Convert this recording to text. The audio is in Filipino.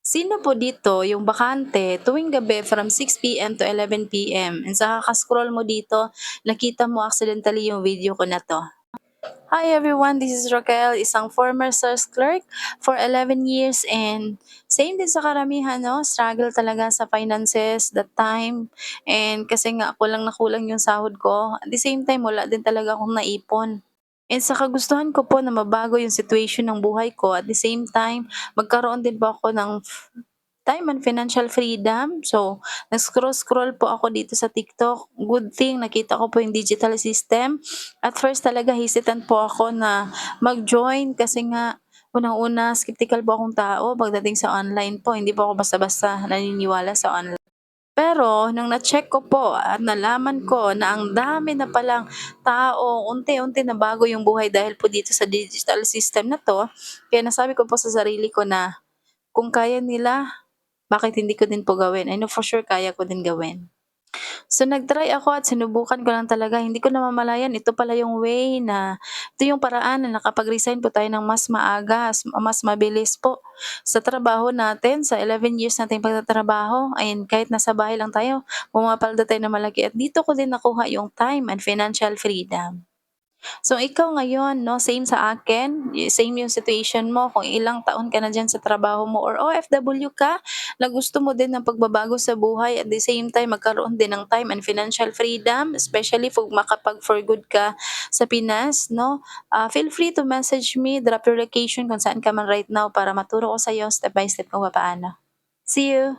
Sino po dito yung bakante tuwing gabi from 6 PM to 11 PM and sa kaka-scroll mo dito, nakita mo accidentally yung video ko na 'to. Hi everyone, this is Rochelle, isang former sales clerk for 11 years and same din sa karamihan 'no, struggle talaga sa finances that time and kasi nga kulang na kulang yung sahod ko. At the same time wala din talaga akong naipon. And sa kagustuhan ko po na mabago yung situation ng buhay ko at the same time magkaroon din po ako ng time and financial freedom. So, nag-scroll-scroll po ako dito sa TikTok. Good thing nakita ko po yung digital system. At first talaga hesitant po ako na mag-join kasi nga unang-una skeptical po akong tao pagdating sa online po. Hindi po ako basta-basta naniniwala sa online. Pero nung na-check ko po at nalaman ko na ang dami na palang tao, unti-unti na bago yung buhay dahil po dito sa digital system na 'to, kaya nasabi ko po sa sarili ko na kung kaya nila, bakit hindi ko din po gawin? I know for sure kaya ko din gawin. So nag-try ako at sinubukan ko lang talaga, hindi ko namamalayan ito pala yung way na ito yung paraan na nakapag-resign po tayo ng mas maaga, mas mabilis po sa trabaho natin, sa 11 years nating pagtatrabaho and kahit nasa bahay lang tayo, pumapalda tayo ng malaki at dito ko din nakuha yung time and financial freedom. So ikaw ngayon 'no, same sa akin, same yung situation mo kung ilang taon ka na diyan sa trabaho mo or OFW ka na gusto mo din ng pagbabago sa buhay at the same time magkaroon din ng time and financial freedom, especially kung makapag-for good ka sa Pinas 'no, feel free to message me, drop your location kung saan ka man right now para maturo ko sa'yo step by step kung papaano. See you.